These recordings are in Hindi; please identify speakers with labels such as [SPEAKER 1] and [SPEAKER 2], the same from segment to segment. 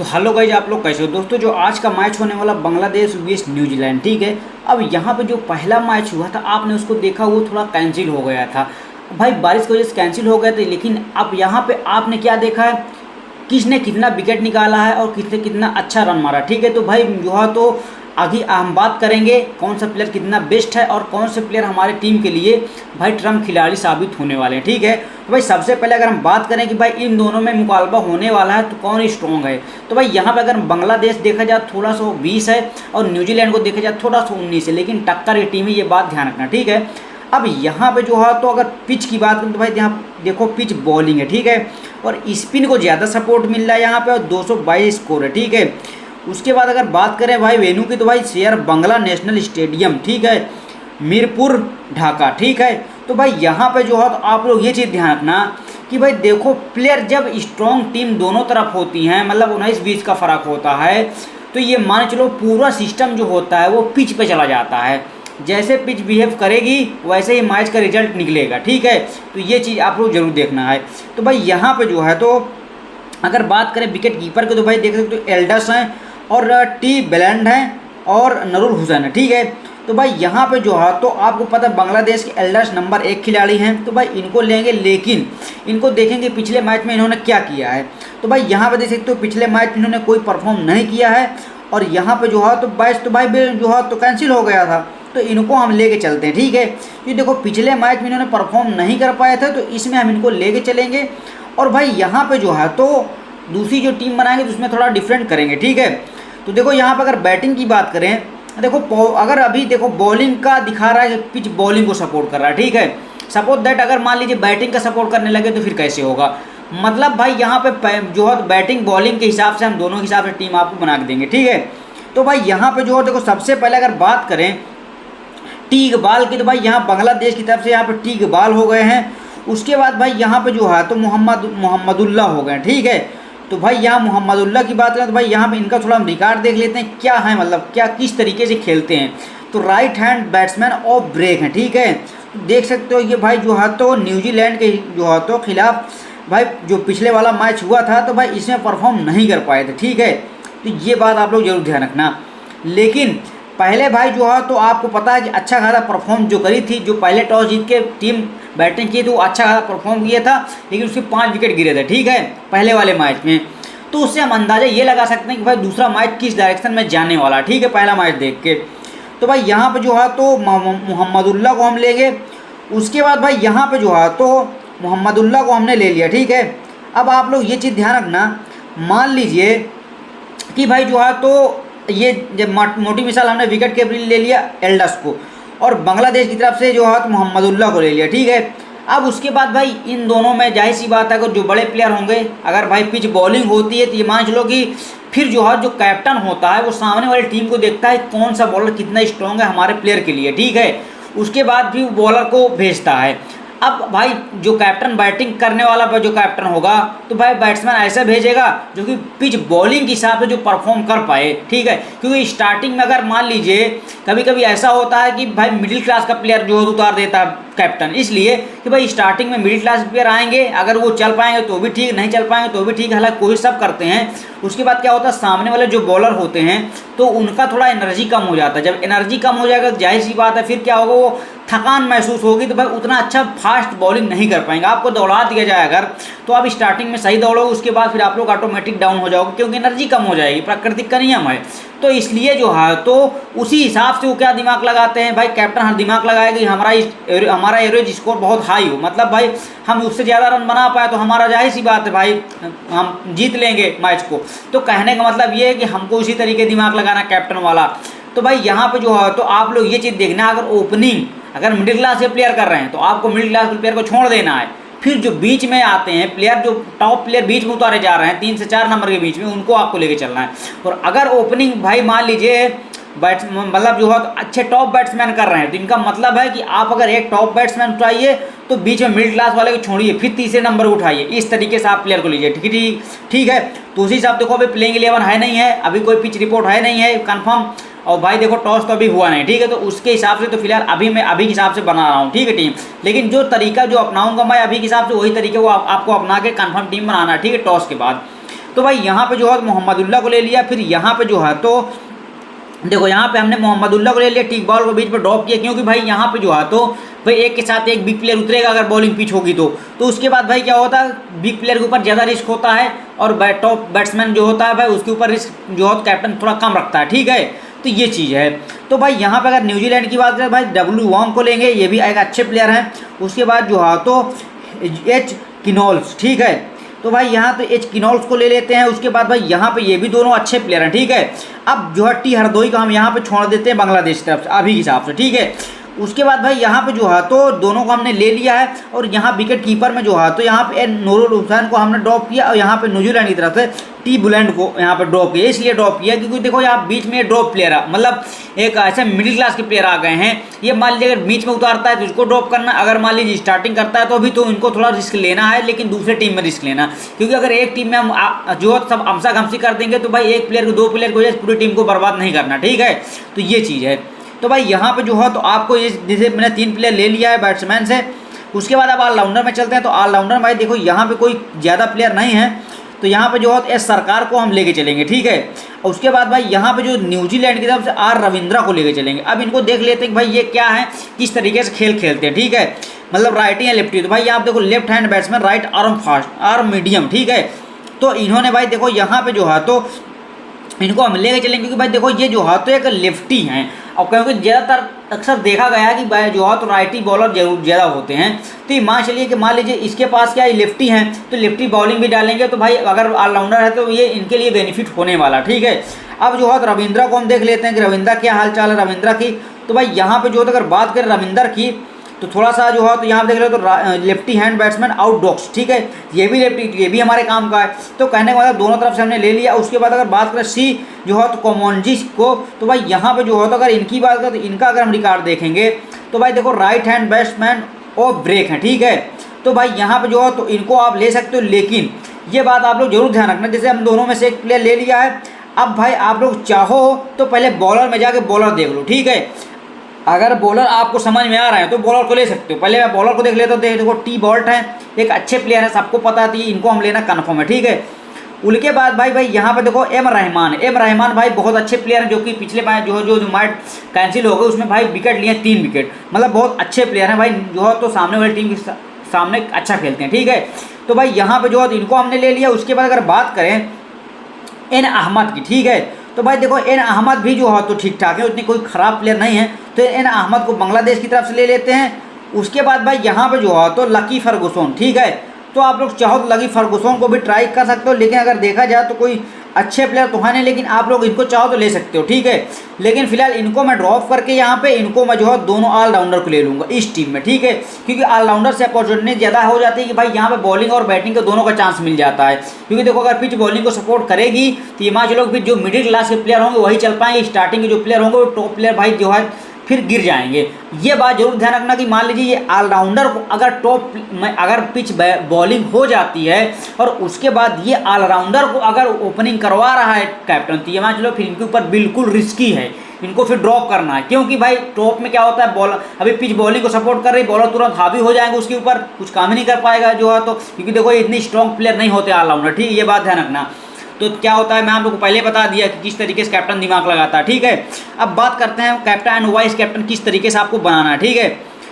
[SPEAKER 1] तो हेलो गाइज, आप लोग कैसे हो दोस्तों। जो आज का मैच होने वाला बांग्लादेश vs न्यूजीलैंड, ठीक है। अब यहाँ पे जो पहला मैच हुआ था आपने उसको देखा, वो थोड़ा कैंसिल हो गया था भाई, बारिश की वजह से कैंसिल हो गया था। लेकिन अब यहाँ पे आपने क्या देखा है, किसने कितना विकेट निकाला है और किसने कितना अच्छा रन मारा, ठीक है। तो भाई जो है तो आगे हम बात करेंगे कौन सा प्लेयर कितना बेस्ट है और कौन से प्लेयर हमारे टीम के लिए भाई ट्रम्प खिलाड़ी साबित होने वाले हैं, ठीक है। तो भाई सबसे पहले अगर हम बात करें कि भाई इन दोनों में मुकाबला होने वाला है तो कौन स्ट्रॉन्ग है, तो भाई यहाँ पे अगर बांग्लादेश देखा जाए थोड़ा सा 20 है और न्यूजीलैंड को देखा जाए थोड़ा सा 19 है, लेकिन टक्कर ये टीम है, ये बात ध्यान रखना, ठीक है। अब यहाँ पे जो है तो अगर पिच की बात करें तो भाई यहाँ देखो पिच बॉलिंग है, ठीक है, और स्पिन को ज़्यादा सपोर्ट मिल रहा है यहाँ पे और 222 स्कोर है, ठीक है। उसके बाद अगर बात करें भाई वेन्यू की तो भाई शेयर बांग्ला नेशनल स्टेडियम, ठीक है, मीरपुर ढाका, ठीक है। तो भाई यहाँ पे जो है तो आप लोग ये चीज़ ध्यान रखना कि भाई देखो प्लेयर जब स्ट्रॉन्ग टीम दोनों तरफ होती हैं, मतलब 19-20 का फ़र्क होता है, तो ये मान चलो पूरा सिस्टम जो होता है वो पिच पे चला जाता है। जैसे पिच बिहेव करेगी वैसे ही मैच का रिजल्ट निकलेगा, ठीक है। तो ये चीज़ आप लोग जरूर देखना है। तो भाई यहाँ पे जो है तो अगर बात करें विकेट कीपर के तो भाई देख सकते हो एल्डर्स हैं और टी ब्लैंड हैं और नरूल हुसैन है, ठीक है। तो भाई यहाँ पे जो है तो आपको पता है बांग्लादेश के एल्डर्स नंबर 1 खिलाड़ी हैं, तो भाई इनको लेंगे, लेकिन इनको देखेंगे पिछले मैच में इन्होंने क्या किया है। तो भाई यहाँ पे देख सकते हो पिछले मैच में इन्होंने कोई परफॉर्म नहीं किया है और यहाँ पे जो है तो मैच तो भाई जो है तो कैंसिल हो गया था, तो इनको हम लेके चलते हैं, ठीक है। ये देखो पिछले मैच में इन्होंने परफॉर्म नहीं कर पाए थे, तो इसमें हम इनको लेके चलेंगे। और भाई यहाँ पे जो है तो दूसरी जो टीम बनाएंगे तो उसमें थोड़ा डिफरेंट करेंगे, ठीक है। तो देखो यहाँ पर अगर बैटिंग की बात करें, देखो अगर अभी देखो बॉलिंग का दिखा रहा है कि पिच बॉलिंग को सपोर्ट कर रहा है, ठीक है। सपोज दैट अगर मान लीजिए बैटिंग का सपोर्ट करने लगे तो फिर कैसे होगा, मतलब भाई यहाँ पे जो है बैटिंग बॉलिंग के हिसाब से हम दोनों के हिसाब से टीम आपको बना के देंगे, ठीक है। तो भाई यहाँ पे जो है देखो सबसे पहले अगर बात करें टी इकबाल की, तो भाई यहाँ बांग्लादेश की तरफ से यहाँ पे टी इकबाल हो गए हैं। उसके बाद भाई यहाँ पे जो है तो मोहम्मदुल्लाह हो गए, ठीक है। तो भाई यहाँ मोहम्मदुल्लाह की बात करें तो भाई यहाँ पे इनका थोड़ा हम रिकॉर्ड देख लेते हैं क्या है, मतलब क्या किस तरीके से खेलते हैं। तो right hand batsman off break हैं, ठीक है। तो देख सकते हो ये भाई जो है तो न्यूजीलैंड के जो है तो खिलाफ भाई जो पिछले वाला मैच हुआ था तो भाई इसमें परफॉर्म नहीं कर पाए थे, ठीक है। तो ये बात आप लोग जरूर ध्यान रखना। लेकिन पहले भाई जो है तो आपको पता है कि अच्छा खासा परफॉर्म जो करी थी, जो पहले टॉस जीत के टीम बैटिंग की तो अच्छा खासा परफॉर्म किया था, लेकिन उसके 5 विकेट गिरे थे, ठीक है, पहले वाले मैच में। तो उससे हम अंदाज़ा ये लगा सकते हैं कि भाई दूसरा मैच किस डायरेक्शन में जाने वाला, ठीक है, पहला मैच देख के। तो भाई यहाँ पे जो है तो मोहम्मदुल्लाह को हम लेंगे। उसके बाद भाई यहाँ पे जो है तो मोहम्मदुल्लाह को हमने ले लिया, ठीक है। अब आप लोग ये चीज़ ध्यान रखना, मान लीजिए कि भाई जो है तो ये जब मोटी मिसाल हमने विकेट के ले लिया एल्डर्स को और बांग्लादेश की तरफ से जो है तो मोहम्मदुल्लाह को ले लिया, ठीक है। अब उसके बाद भाई इन दोनों में जाहिर सी बात है कि जो बड़े प्लेयर होंगे, अगर भाई पिच बॉलिंग होती है तो ये मान लो कि फिर जो है जो कैप्टन होता है वो सामने वाली टीम को देखता है कौन सा बॉलर कितना स्ट्रॉन्ग है हमारे प्लेयर के लिए, ठीक है। उसके बाद भी बॉलर को भेजता है। अब भाई जो कैप्टन बैटिंग करने वाला जो कैप्टन होगा तो भाई बैट्समैन ऐसा भेजेगा जो कि पिच बॉलिंग के हिसाब से जो परफॉर्म कर पाए, ठीक है। क्योंकि स्टार्टिंग में अगर मान लीजिए कभी कभी ऐसा होता है कि भाई मिडिल क्लास का प्लेयर जो है उतार देता है कैप्टन, इसलिए कि भाई स्टार्टिंग में मिडिल क्लास प्लेयर आएंगे, अगर वो चल पाएंगे तो भी ठीक, नहीं चल पाएंगे तो भी ठीक, हालांकि कोशिश सब करते हैं। उसके बाद क्या होता है सामने वाले जो बॉलर होते हैं तो उनका थोड़ा एनर्जी कम हो जाता है। जब एनर्जी कम हो जाएगा जाहिर सी बात है फिर क्या होगा, वो थकान महसूस होगी, तो भाई उतना अच्छा फास्ट बॉलिंग नहीं कर पाएंगे। आपको दौड़ा दिया जाए अगर तो आप स्टार्टिंग में सही दौड़ोगे, उसके बाद फिर आप लोग ऑटोमेटिक डाउन हो जाओगे क्योंकि एनर्जी कम हो जाएगी, प्राकृतिक का नियम है। तो इसलिए जो है तो उसी हिसाब से वो क्या दिमाग लगाते हैं भाई, कैप्टन हर दिमाग लगाएगा कि हमारा एवरेज स्कोर बहुत हाई हो, मतलब भाई हम उससे ज़्यादा रन बना पाए तो हमारा जाहिर सी बात है भाई हम जीत लेंगे मैच को। तो कहने का मतलब ये है कि हमको उसी तरीके दिमाग लगाना कैप्टन वाला। तो भाई यहाँ पे जो है तो आप लोग ये चीज़ देखना, अगर ओपनिंग अगर मिडिल क्लास के प्लेयर कर रहे हैं तो आपको मिडिल क्लास के प्लेयर को छोड़ देना है। फिर जो बीच में आते हैं प्लेयर, जो टॉप प्लेयर बीच में उतारे जा रहे हैं 3 से 4 नंबर के बीच में, उनको आपको लेके चलना है। और अगर ओपनिंग भाई मान लीजिए मतलब जो है तो अच्छे टॉप बैट्समैन कर रहे हैं तो इनका मतलब है कि आप अगर एक टॉप बैट्समैन उठाइए तो बीच में मिडिल क्लास वाले को छोड़िए, फिर तीसरे नंबर को उठाइए, इस तरीके से आप प्लेयर को लीजिए, ठीक है। तो उसी हिसाब देखो अभी प्लेइंग 11 है नहीं है, अभी कोई पिच रिपोर्ट है नहीं है कन्फर्म, और भाई देखो टॉस तो अभी हुआ नहीं, ठीक है। तो उसके हिसाब से तो फिलहाल मैं अभी के हिसाब से बना रहा हूँ, ठीक है टीम। लेकिन जो तरीका जो अपनाऊंगा मैं अभी के हिसाब से वही तरीके वो आपको अपना के कन्फर्म टीम बनाना है, ठीक है, टॉस के बाद। तो भाई यहाँ पे जो है मोहम्मदुल्लाह को ले लिया, फिर यहाँ पे जो है तो देखो यहाँ पे हमने मोहम्मदुल्लाह को ले लिया, टिक बॉल को बीच में ड्रॉप किया, क्योंकि भाई यहाँ पे जो है तो भाई एक के साथ एक बिग प्लेयर उतरेगा अगर बॉलिंग पिच होगी तो उसके बाद भाई क्या होता है, बिग प्लेयर के ऊपर ज़्यादा रिस्क होता है और टॉप बैट्समैन जो होता है भाई उसके ऊपर रिस्क जो है कैप्टन थोड़ा कम रखता है, ठीक है। तो ये चीज़ है। तो भाई यहाँ पे अगर न्यूजीलैंड की बात करें भाई डब्ल्यू वॉन्ग को लेंगे, ये भी एक अच्छे प्लेयर हैं। उसके बाद जो है तो एच किनोल्स, ठीक है। तो भाई यहाँ पे एच किनोल्स को ले लेते हैं। उसके बाद भाई यहाँ पे ये भी दोनों अच्छे प्लेयर हैं, ठीक है। अब जो है टी हरदोई को हम यहाँ पे छोड़ देते हैं बांग्लादेश की तरफ से अभी के हिसाब से, ठीक है। उसके बाद भाई यहाँ पे जो है तो दोनों को हमने ले लिया है और यहाँ विकेट कीपर में जो है तो यहाँ पे नूरुल हुसैन को हमने ड्रॉप किया और यहाँ पे न्यूजीलैंड की तरफ से टी बुलैंड को यहाँ पे ड्रॉप किया। इसलिए ड्रॉप किया क्योंकि देखो यहाँ बीच में ड्रॉप प्लेयर है, मतलब एक ऐसे मिडिल क्लास के प्लेयर आ गए हैं। ये मान लीजिए अगर बीच में उतारता है तो इसको ड्रॉप करना, अगर मान लीजिए स्टार्टिंग करता है तो अभी तो इनको थोड़ा रिस्क लेना है, लेकिन दूसरे टीम में रिस्क लेना, क्योंकि अगर एक टीम में हम जो सब अमसा घमसी कर देंगे तो भाई एक प्लेयर को दो प्लेयर को पूरी टीम को बर्बाद नहीं करना, ठीक है। तो ये चीज़ है। तो भाई यहाँ पे जो है तो आपको ये जैसे मैंने 3 प्लेयर ले लिया है बैट्समैन से। उसके बाद अब ऑलराउंडर में चलते हैं। तो ऑलराउंडर भाई देखो यहाँ पे कोई ज़्यादा प्लेयर नहीं है, तो यहाँ पे जो है एस सरकार को हम लेके चलेंगे, ठीक है। और उसके बाद भाई यहाँ पे जो न्यूजीलैंड की तरफ से आर रविंद्रा को लेके चलेंगे। अब इनको देख लेते हैं कि भाई ये क्या है, किस तरीके से खेल खेलते हैं, ठीक है। मतलब राइटी या लेफ्टी। तो भाई आप देखो left hand batsman, right arm fast arm medium, ठीक है। तो इन्होंने भाई देखो यहाँ पे जो है तो इनको हम लेके चलेंगे, क्योंकि भाई देखो ये जो है तो एक लेफ्टी हैं और क्योंकि ज़्यादातर अक्सर देखा गया है कि भाई जो है तो राइटी बॉलर जरूर ज़्यादा होते हैं। तो ये मान चलिए कि मान लीजिए इसके पास क्या है लेफ्टी हैं, तो लेफ्टी बॉलिंग भी डालेंगे, तो भाई अगर ऑलराउंडर है तो ये इनके लिए बेनिफिट होने वाला, ठीक है। अब जो है तो रविंद्रा को हम देख लेते हैं कि रविंद्रा क्या हाल चाल है रविंद्रा की। तो भाई यहाँ पर जो है अगर बात करें रविंद्र की तो थोड़ा सा जो है तो यहाँ देख रहे हो तो लेफ्टी हैंड बैट्समैन आउटडॉक्स, ठीक है। ये भी लेफ्टी, ये भी हमारे काम का है। तो कहने का मतलब दोनों तरफ से हमने ले लिया। उसके बाद अगर बात करें सी जो है तो कॉमोनजी को, तो भाई यहाँ पे जो है तो अगर इनकी बात करें तो इनका अगर हम रिकॉर्ड देखेंगे तो भाई देखो right hand batsman off break है, ठीक है। तो भाई यहाँ पे जो है तो इनको आप ले सकते हो, लेकिन ये बात आप लोग जरूर ध्यान रखना, जैसे हम दोनों में से एक प्लेयर ले लिया है। अब भाई आप लोग चाहो तो पहले बॉलर में जाके बॉलर देख लो, ठीक है। अगर बॉलर आपको समझ में आ रहा है तो बॉलर को ले सकते हो। पहले मैं बॉलर को देख लेता हूँ। देखो टी बॉल्ट है, एक अच्छे प्लेयर है, सबको पता थी, इनको हम लेना कन्फर्म है, ठीक है। उनके बाद भाई यहाँ पे देखो एम रहमान भाई बहुत अच्छे प्लेयर हैं, जो कि पिछले मैच जो मैच कैंसिल हो गए उसमें भाई विकेट लिए 3 विकेट, मतलब बहुत अच्छे प्लेयर हैं भाई, जो है तो सामने वाली टीम के सामने अच्छा खेलते हैं, ठीक है। तो भाई यहाँ पे जो है इनको हमने ले लिया। उसके बाद अगर बात करें एन अहमद की, ठीक है। तो भाई देखो एन अहमद भी जो है तो ठीक ठाक है, उतनी कोई ख़राब प्लेयर नहीं है। तो एन अहमद को बांग्लादेश की तरफ से ले लेते हैं। उसके बाद भाई यहाँ पे जो है तो लकी फर्गुसन, ठीक है। तो आप लोग चाहो तो लकी फर्गुसन को भी ट्राई कर सकते हो, लेकिन अगर देखा जाए तो कोई अच्छे प्लेयर तो है नहीं, लेकिन आप लोग इनको चाहो तो ले सकते हो, ठीक है। लेकिन फिलहाल इनको मैं ड्रॉप करके यहाँ पे इनको मैं जो है दोनों ऑलराउंडर को ले लूँगा इस टीम में, ठीक है। क्योंकि ऑलराउंडर से अपॉर्चुनिटी ज़्यादा हो जाती है कि भाई यहाँ पे बॉलिंग और बैटिंग के दोनों का चांस मिल जाता है। क्योंकि देखो अगर पिच बॉलिंग को सपोर्ट करेगी तो ये मान चलो फिर जो मिडिल क्लास के प्लेयर होंगे वही चल पाएंगे, स्टार्टिंग के जो प्लेयर होंगे वो टॉप प्लेयर भाई जो है फिर गिर जाएंगे। ये बात जरूर ध्यान रखना कि मान लीजिए ये ऑलराउंडर को अगर टॉप में अगर पिच बॉलिंग हो जाती है और उसके बाद ये ऑलराउंडर को अगर ओपनिंग करवा रहा है कैप्टन, तो ये मान चलो फिर इनके ऊपर बिल्कुल रिस्की है, इनको फिर ड्रॉप करना है। क्योंकि भाई टॉप में क्या होता है, बॉलर अभी पिच बॉलिंग को सपोर्ट कर रही, बॉलर तुरंत हावी हो जाएंगे उसके ऊपर, कुछ काम ही नहीं कर पाएगा जो है तो, क्योंकि देखो इतनी स्ट्रॉन्ग प्लेयर नहीं होते ऑलराउंडर, ठीक है। ये बात ध्यान रखना। तो क्या होता है मैं आप लोग को पहले बता दिया कि किस तरीके से कैप्टन दिमाग लगाता है, ठीक है। अब बात करते हैं कैप्टन एंड वाइस कैप्टन किस तरीके से आपको बनाना है, ठीक है।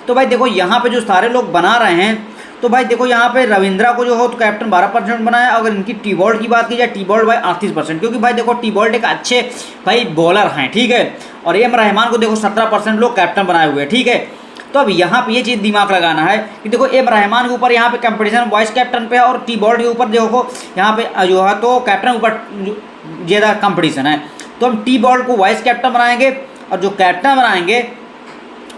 [SPEAKER 1] तो भाई देखो यहाँ पे जो सारे लोग बना रहे हैं, तो भाई देखो यहाँ पे रविंद्रा को जो हो तो कैप्टन 12% बनाया। अगर इनकी टी बॉल्ट की बात की जाए, टी बॉल्ट भाई 38%, क्योंकि भाई देखो टी बॉल्ट एक अच्छे भाई बॉलर हैं, ठीक है। और एम रहमान को देखो 17% लोग कैप्टन बनाए हुए हैं, ठीक है। तो अब यहाँ पे ये चीज़ दिमाग लगाना है कि देखो एम रहमान के ऊपर यहाँ पे कंपटीशन वाइस कैप्टन पे है और टी बॉल्ट के ऊपर देखो यहाँ पे जो है तो कैप्टन के ऊपर ज़्यादा कंपटीशन है। तो हम टी बॉल्ट को वाइस कैप्टन बनाएंगे और जो कैप्टन बनाएंगे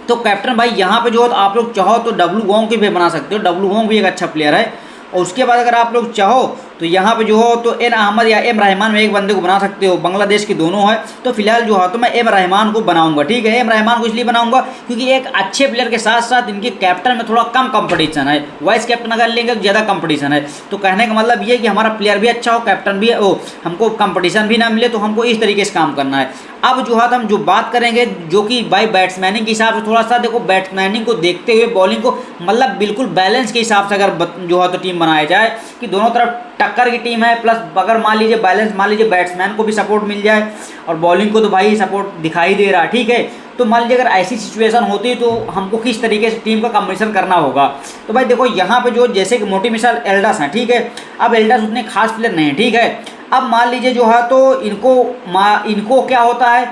[SPEAKER 1] तो कैप्टन भाई यहाँ पे जो है आप लोग चाहो तो डब्लू वोंग की भी बना सकते हो। डब्लू वोंग भी एक अच्छा प्लेयर है। और उसके बाद अगर आप लोग चाहो तो यहाँ पे जो हो तो एन अहमद या एम रहमान में एक बंदे को बना सकते हो, बांग्लादेश के दोनों है। तो फिलहाल जो है तो मैं एम रहमान को बनाऊंगा, ठीक है। एम रहमान को इसलिए बनाऊंगा क्योंकि एक अच्छे प्लेयर के साथ साथ इनके कैप्टन में थोड़ा कम कंपटीशन है, वाइस कैप्टन अगर लेंगे तो ज़्यादा कंपटीशन है। तो कहने का मतलब ये कि हमारा प्लेयर भी अच्छा हो, कैप्टन भी हो, हमको कंपटीशन भी ना मिले, तो हमको इस तरीके से काम करना है। अब जो है हम जो बात करेंगे जो कि बाई बैट्समैनिंग के हिसाब से थोड़ा सा देखो बैट्समैनिंग को देखते हुए बॉलिंग को मतलब बिल्कुल बैलेंस के हिसाब से अगर जो है तो टीम बनाया जाए कि दोनों तरफ टक्कर की टीम है, प्लस अगर मान लीजिए बैलेंस, मान लीजिए बैट्समैन को भी सपोर्ट मिल जाए और बॉलिंग को तो भाई सपोर्ट दिखाई दे रहा है, ठीक है। तो मान लीजिए अगर ऐसी सिचुएशन होती तो हमको किस तरीके से टीम का कॉम्बिनेशन करना होगा। तो भाई देखो यहाँ पे जो जैसे कि मोटी मिसाल एल्डर्स हैं, ठीक है। अब एल्डर्स उतने खास प्लेयर नहीं है, ठीक है। अब मान लीजिए जो है तो इनको क्या होता है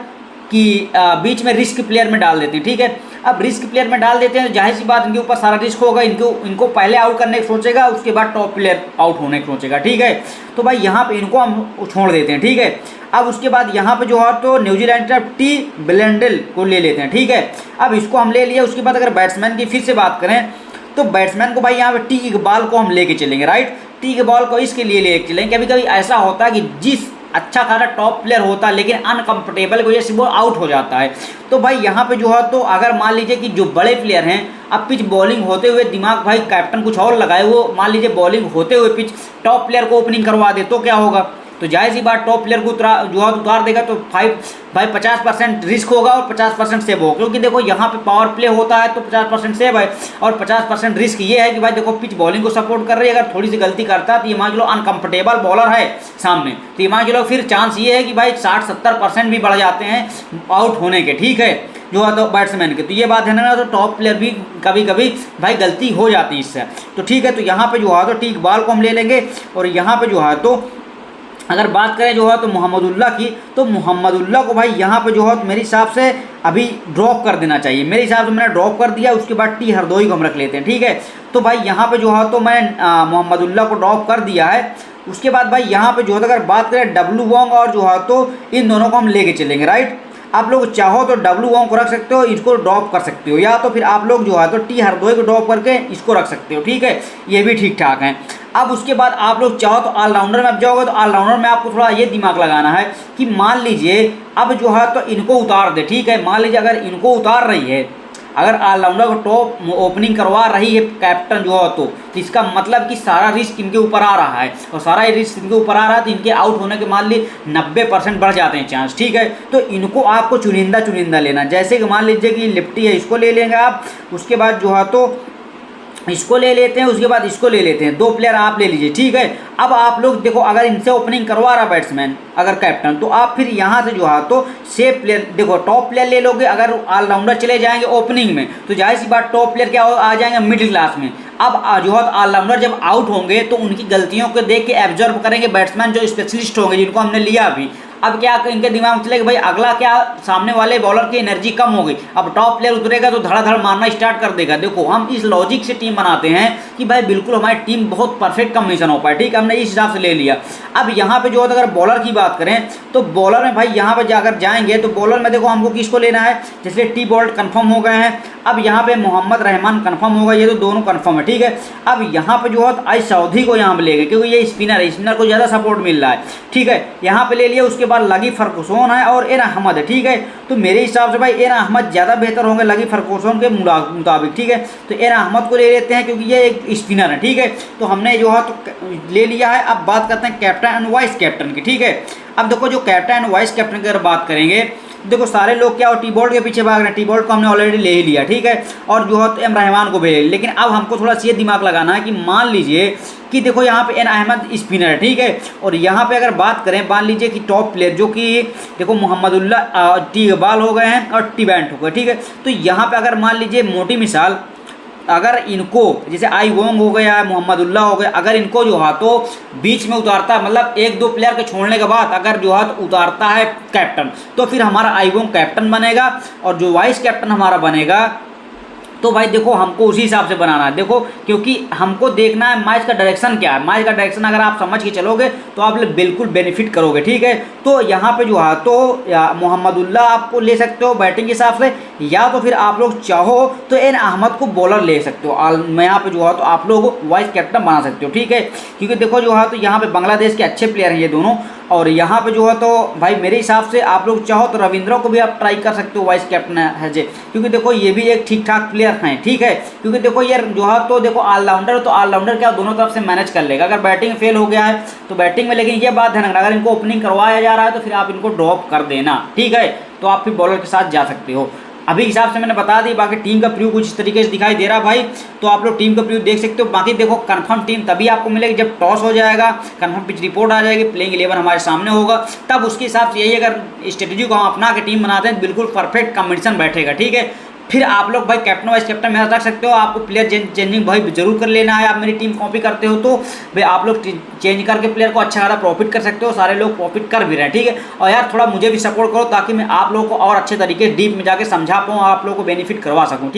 [SPEAKER 1] कि बीच में रिस्क प्लेयर में डाल देते हैं, ठीक है। अब रिस्क प्लेयर में डाल देते हैं तो जाहिर सी बात इनके ऊपर सारा रिस्क होगा, इनको पहले आउट करने की सोचेगा, उसके बाद टॉप प्लेयर आउट होने की सोचेगा, ठीक है। तो भाई यहाँ पे इनको हम छोड़ देते हैं, ठीक है। अब उसके बाद यहाँ पे जो है तो न्यूजीलैंड की तरफ टी ब्लेंडेल को ले लेते हैं, ठीक है। अब इसको हम ले लिया। उसके बाद अगर बैट्समैन की फिर से बात करें तो बैट्समैन को भाई यहाँ पे टी इकबाल को हम लेके चलेंगे, राइट। टी इकबाल को इसके लिए लेके चलेंगे, कभी कभी ऐसा होता है कि जिस अच्छा खासा टॉप प्लेयर होता है लेकिन अनकंफर्टेबल की वजह से वो आउट हो जाता है। तो भाई यहाँ पे जो है तो अगर मान लीजिए कि जो बड़े प्लेयर हैं, अब पिच बॉलिंग होते हुए दिमाग भाई कैप्टन कुछ और लगाए, वो मान लीजिए बॉलिंग होते हुए पिच टॉप प्लेयर को ओपनिंग करवा दे तो क्या होगा। तो जाहिर सी बात टॉप प्लेयर को जो है उतार देगा तो भाई 50% रिस्क होगा और 50% सेव होगा, क्योंकि देखो यहाँ पे पावर प्ले होता है तो 50% सेव है और 50% रिस्क ये है कि भाई देखो पिच बॉलिंग को सपोर्ट कर रही है, अगर थोड़ी सी गलती करता है तो ये मान लो अनकंफर्टेबल बॉलर है सामने, तो ये मान लो फिर चांस ये है कि भाई 60-70% भी बढ़ जाते हैं आउट होने के, ठीक है, जो है तो बैट्समैन के। तो ये बात है ना, तो टॉप प्लेयर भी कभी कभी भाई गलती हो जाती है इससे। तो ठीक है, तो यहाँ पे जो है तो टी इकबाल को हम ले लेंगे। और यहाँ पे जो है तो अगर बात करें जो है तो मोहम्मदुल्लाह की, तो मोहम्मदुल्लाह को भाई यहाँ पे जो है मेरे हिसाब से अभी ड्रॉप कर देना चाहिए। मेरे हिसाब से मैंने ड्रॉप कर दिया। उसके बाद टी हरदोई को हम रख लेते हैं, ठीक है। तो भाई यहाँ पे जो है तो मैं मोहम्मदुल्लाह को ड्रॉप कर दिया है। उसके बाद भाई यहाँ पे जो है अगर बात करें डब्लू वोंग और जो है तो इन दोनों को हम लेके चलेंगे, राइट। आप लोग चाहो तो डब्लू वोंग को रख सकते हो, इसको ड्रॉप कर सकते हो, या तो फिर आप लोग जो है तो टी हरदोई को ड्रॉप करके इसको रख सकते हो, ठीक है। ये भी ठीक ठाक है। अब उसके बाद आप लोग चाहो तो ऑलराउंडर में अब जाओगे तो ऑलराउंडर में आपको थोड़ा ये दिमाग लगाना है कि मान लीजिए अब जो है तो इनको उतार दे, ठीक है। मान लीजिए अगर इनको उतार रही है, अगर ऑलराउंडर को टॉप ओपनिंग करवा रही है कैप्टन जो है तो इसका मतलब कि सारा रिस्क इनके ऊपर आ रहा है, और सारा रिस्क इनके ऊपर आ रहा है तो इनके आउट होने के मान ली 90% बढ़ जाते हैं चांस, ठीक है। तो इनको आपको चुनिंदा लेना, जैसे कि मान लीजिए कि लिफ्टी है, इसको ले लेंगे आप। उसके बाद जो है तो इसको ले लेते हैं, उसके बाद इसको ले लेते हैं, 2 प्लेयर आप ले लीजिए, ठीक है। अब आप लोग देखो अगर इनसे ओपनिंग करवा रहा बैट्समैन अगर कैप्टन, तो आप फिर यहाँ से जो है तो सेफ प्लेयर देखो टॉप प्लेयर ले लोगे। अगर ऑलराउंडर चले जाएंगे ओपनिंग में तो जाहिर सी बात टॉप प्लेयर क्या आ जाएंगे मिडिल क्लास में। अब जो है ऑलराउंडर जब आउट होंगे तो उनकी गलतियों को देख के एब्जॉर्व करेंगे बैट्समैन जो स्पेशलिस्ट होंगे जिनको हमने लिया अभी। अब क्या इनके दिमाग में चलेगा भाई अगला क्या सामने वाले बॉलर की एनर्जी कम हो गई, अब टॉप प्लेयर उतरेगा तो धड़ाधड़ मारना स्टार्ट कर देगा। देखो हम इस लॉजिक से टीम बनाते हैं कि भाई बिल्कुल हमारी टीम बहुत परफेक्ट कॉम्बिनेशन हो पाए, ठीक है। हमने इस हिसाब से ले लिया। अब यहाँ पे जो है अगर बॉलर की बात करें तो बॉलर में भाई यहाँ पे जाकर जाएंगे तो बॉलर में देखो हमको किसको लेना है, जैसे टी बॉल्ट कन्फर्म हो गए हैं। अब यहाँ पे मोहम्मद रहमान कन्फर्म होगा, ये तो दोनों कन्फर्म है, ठीक है। अब यहाँ पे जो है आई सऊदी को यहाँ पे लेंगे क्योंकि ये स्पिनर है, स्पिनर को ज़्यादा सपोर्ट मिल रहा है, ठीक है। यहाँ पे ले लिया। उसके बाद लगी फर्गुसन है और एन अहमद है, ठीक है। तो मेरे हिसाब से भाई एन अहमद ज़्यादा बेहतर होंगे लगी फर्गुसन के मुताबिक, ठीक है। तो एन अहमद को ले लेते हैं क्योंकि ये एक स्पिनर है, ठीक है। तो हमने जो है तो ले लिया है। अब बात करते हैं कैप्टन एंड वाइस कैप्टन की, ठीक है। अब देखो जो कैप्टन एंड वाइस कैप्टन की अगर बात करेंगे देखो सारे लोग क्या हो टी बॉल्ट के पीछे भाग रहे हैं, टी बॉल्ट को हमने ऑलरेडी ले ही लिया, ठीक है। और जो है तो एम रहमान को भेज, लेकिन अब हमको थोड़ा सा ये दिमाग लगाना है कि मान लीजिए कि देखो यहाँ पे एन अहमद स्पिनर है, ठीक है। और यहाँ पे अगर बात करें मान लीजिए कि टॉप प्लेयर जो कि देखो मोहम्मदुल्लाह टी इकबाल हो गए हैं और टी बैंट हो गए, ठीक है। तो यहाँ पे अगर मान लीजिए मोटी मिसाल अगर इनको जैसे आई वोंग हो गया, मोहम्मदुल्लाह हो गया, अगर इनको जो है तो बीच में उतारता है, मतलब 1-2 प्लेयर के छोड़ने के बाद अगर जो है तो उतारता है कैप्टन, तो फिर हमारा आई वोंग कैप्टन बनेगा और जो वाइस कैप्टन हमारा बनेगा तो भाई देखो हमको उसी हिसाब से बनाना है। देखो क्योंकि हमको देखना है मैच का डायरेक्शन क्या है, मैच का डायरेक्शन अगर आप समझ के चलोगे तो आप बिल्कुल बेनिफिट करोगे, ठीक है। तो यहाँ पे जो है तो मोहम्मदुल्लाह आपको ले सकते हो बैटिंग के हिसाब से, या तो फिर आप लोग चाहो तो एन अहमद को बॉलर ले सकते हो। मैं यहाँ पे जो है तो आप लोग वाइस कैप्टन बना सकते हो, ठीक है। क्योंकि देखो जो है तो यहाँ पे बांग्लादेश के अच्छे प्लेयर हैं ये दोनों, और यहाँ पे जो है तो भाई मेरे हिसाब से आप लोग चाहो तो रविंद्र को भी आप ट्राई कर सकते हो वाइस कैप्टन है जे, क्योंकि देखो ये भी एक ठीक ठाक प्लेयर हैं, ठीक है। क्योंकि देखो ये जो है तो देखो ऑलराउंडर तो ऑलराउंडर क्या दोनों तरफ से मैनेज कर लेगा, अगर बैटिंग फेल हो गया है तो बैटिंग में, लेकिन ये बात है ना अगर इनको ओपनिंग करवाया जा रहा है तो फिर आप इनको ड्रॉप कर देना, ठीक है। तो आप फिर बॉलर के साथ जा सकते हो। अभी हिसाब से मैंने बता दी, बाकी टीम का प्रीव्यू कुछ इस तरीके से दिखाई दे रहा भाई। तो आप लोग टीम का प्रीव्यू देख सकते हो। बाकी देखो कंफर्म टीम तभी आपको मिलेगी जब टॉस हो जाएगा, कंफर्म पिच रिपोर्ट आ जाएगी, प्लेइंग 11 हमारे सामने होगा, तब उसके हिसाब से यही अगर स्ट्रेटेजी को हम अपना के टीम बनाते हैं बिल्कुल परफेक्ट कॉम्बिनेशन बैठेगा, ठीक है। फिर आप लोग भाई कैप्टन वाइस कैप्टन मेरा रख सकते हो। आपको प्लेयर चेंजिंग भाई जरूर कर लेना है। आप मेरी टीम कॉपी करते हो तो भाई आप लोग चेंज करके प्लेयर को अच्छा खासा प्रॉफिट कर सकते हो। सारे लोग प्रॉफिट कर भी रहे हैं, ठीक है। और यार थोड़ा मुझे भी सपोर्ट करो ताकि मैं आप लोगों को और अच्छे तरीके डीप में जाके समझा पाऊँ, आप लोगों को बेनिफिट करवा सकूँ, ठीक।